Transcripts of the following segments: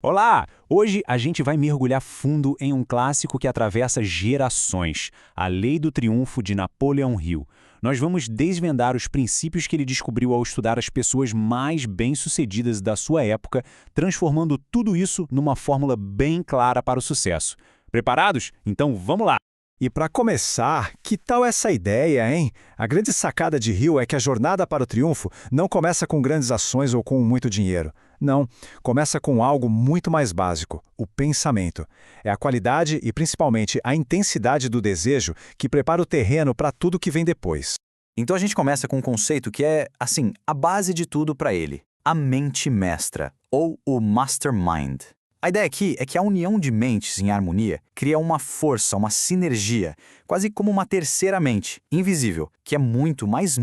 Olá! Hoje a gente vai mergulhar fundo em um clássico que atravessa gerações, A Lei do Triunfo de Napoleão Hill. Nós vamos desvendar os princípios que ele descobriu ao estudar as pessoas mais bem-sucedidas da sua época, transformando tudo isso numa fórmula bem clara para o sucesso. Preparados? Então vamos lá! E para começar, que tal essa ideia, hein? A grande sacada de Hill é que a jornada para o triunfo não começa com grandes ações ou com muito dinheiro. Não, começa com algo muito mais básico, o pensamento. É a qualidade e principalmente a intensidade do desejo que prepara o terreno para tudo que vem depois. Então a gente começa com um conceito que é, assim, a base de tudo para ele. A mente mestra, ou o mastermind. A ideia aqui é que a união de mentes em harmonia cria uma força, uma sinergia, quase como uma terceira mente, invisível, que é muito mais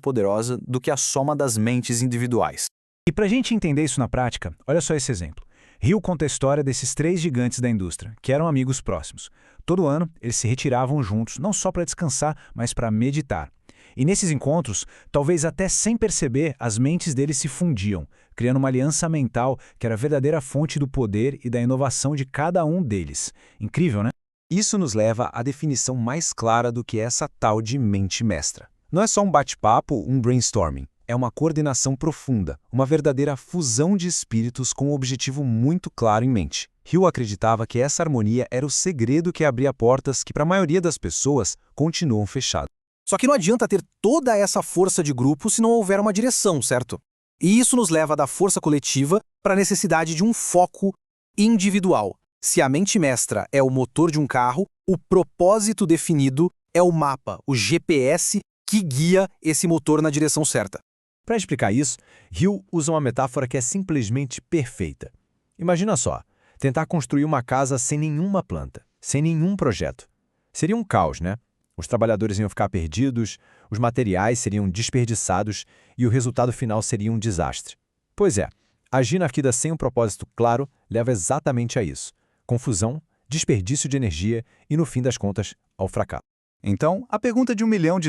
poderosa do que a soma das mentes individuais. E para a gente entender isso na prática, olha só esse exemplo. Hill conta a história desses três gigantes da indústria, que eram amigos próximos. Todo ano, eles se retiravam juntos, não só para descansar, mas para meditar. E nesses encontros, talvez até sem perceber, as mentes deles se fundiam, criando uma aliança mental que era a verdadeira fonte do poder e da inovação de cada um deles. Incrível, né? Isso nos leva à definição mais clara do que é essa tal de mente mestra. Não é só um bate-papo, um brainstorming. É uma coordenação profunda, uma verdadeira fusão de espíritos com um objetivo muito claro em mente. Hill acreditava que essa harmonia era o segredo que abria portas que, para a maioria das pessoas, continuam fechadas. Só que não adianta ter toda essa força de grupo se não houver uma direção, certo? E isso nos leva da força coletiva para a necessidade de um foco individual. Se a mente mestra é o motor de um carro, o propósito definido é o mapa, o GPS que guia esse motor na direção certa. Para explicar isso, Hill usa uma metáfora que é simplesmente perfeita. Imagina só, tentar construir uma casa sem nenhuma planta, sem nenhum projeto. Seria um caos, né? Os trabalhadores iam ficar perdidos, os materiais seriam desperdiçados e o resultado final seria um desastre. Pois é, agir na vida sem um propósito claro leva exatamente a isso. Confusão, desperdício de energia e, no fim das contas, ao fracasso. Então, a pergunta de $1 milhão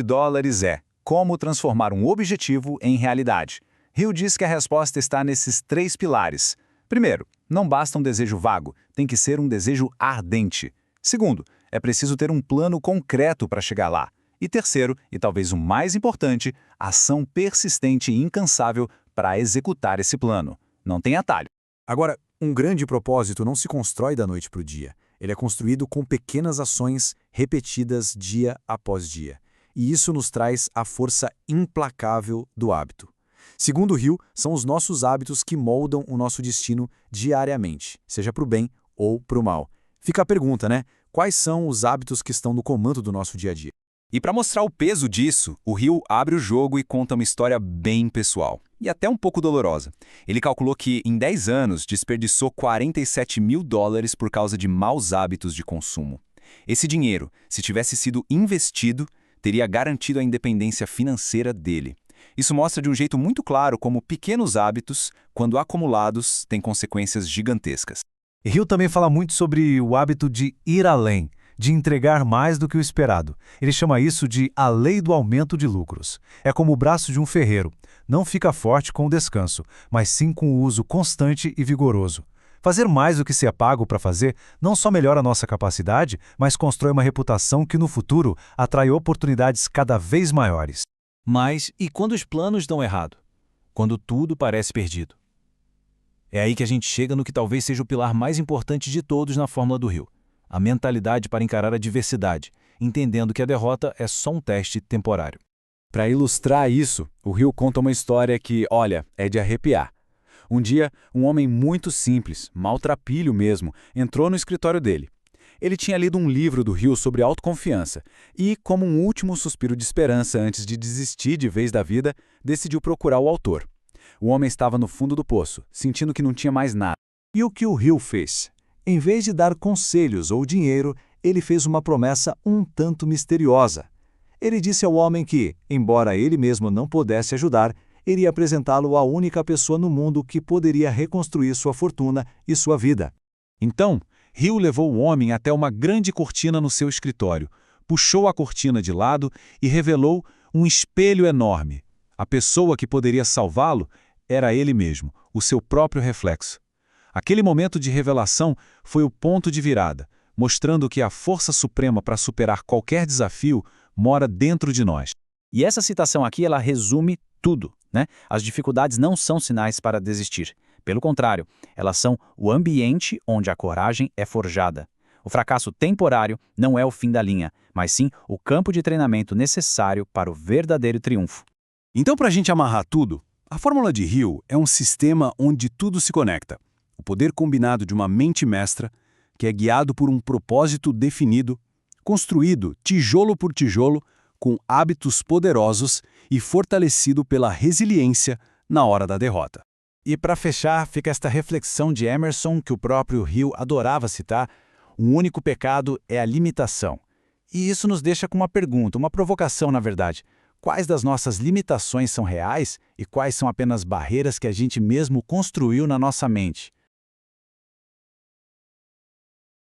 é: como transformar um objetivo em realidade? Hill diz que a resposta está nesses 3 pilares. Primeiro, não basta um desejo vago, tem que ser um desejo ardente. Segundo, é preciso ter um plano concreto para chegar lá. E terceiro, e talvez o mais importante, ação persistente e incansável para executar esse plano. Não tem atalho. Agora, um grande propósito não se constrói da noite para o dia. Ele é construído com pequenas ações repetidas dia após dia. E isso nos traz a força implacável do hábito. Segundo Hill, são os nossos hábitos que moldam o nosso destino diariamente, seja para o bem ou para o mal. Fica a pergunta, né? Quais são os hábitos que estão no comando do nosso dia a dia? E para mostrar o peso disso, o Hill abre o jogo e conta uma história bem pessoal. E até um pouco dolorosa. Ele calculou que, em 10 anos, desperdiçou $47 mil por causa de maus hábitos de consumo. Esse dinheiro, se tivesse sido investido, teria garantido a independência financeira dele. Isso mostra de um jeito muito claro como pequenos hábitos, quando acumulados, têm consequências gigantescas. Hill também fala muito sobre o hábito de ir além, de entregar mais do que o esperado. Ele chama isso de a lei do aumento de lucros. É como o braço de um ferreiro. Não fica forte com o descanso, mas sim com o uso constante e vigoroso. Fazer mais do que se é pago para fazer não só melhora a nossa capacidade, mas constrói uma reputação que no futuro atrai oportunidades cada vez maiores. Mas e quando os planos dão errado? Quando tudo parece perdido? É aí que a gente chega no que talvez seja o pilar mais importante de todos na fórmula do Hill. A mentalidade para encarar a adversidade, entendendo que a derrota é só um teste temporário. Para ilustrar isso, o Hill conta uma história que, olha, é de arrepiar. Um dia, um homem muito simples, maltrapilho mesmo, entrou no escritório dele. Ele tinha lido um livro do Hill sobre autoconfiança e, como um último suspiro de esperança antes de desistir de vez da vida, decidiu procurar o autor. O homem estava no fundo do poço, sentindo que não tinha mais nada. E o que o Hill fez? Em vez de dar conselhos ou dinheiro, ele fez uma promessa um tanto misteriosa. Ele disse ao homem que, embora ele mesmo não pudesse ajudar, iria apresentá-lo à única pessoa no mundo que poderia reconstruir sua fortuna e sua vida. Então, Hill levou o homem até uma grande cortina no seu escritório, puxou a cortina de lado e revelou um espelho enorme. A pessoa que poderia salvá-lo era ele mesmo, o seu próprio reflexo. Aquele momento de revelação foi o ponto de virada, mostrando que a força suprema para superar qualquer desafio mora dentro de nós. E essa citação aqui, ela resume tudo, né? As dificuldades não são sinais para desistir. Pelo contrário, elas são o ambiente onde a coragem é forjada. O fracasso temporário não é o fim da linha, mas sim o campo de treinamento necessário para o verdadeiro triunfo. Então, para a gente amarrar tudo, a fórmula de Hill é um sistema onde tudo se conecta. O poder combinado de uma mente mestra, que é guiado por um propósito definido, construído tijolo por tijolo, com hábitos poderosos e fortalecido pela resiliência na hora da derrota. E para fechar, fica esta reflexão de Emerson que o próprio Hill adorava citar: o único pecado é a limitação. E isso nos deixa com uma pergunta, uma provocação, na verdade. Quais das nossas limitações são reais e quais são apenas barreiras que a gente mesmo construiu na nossa mente?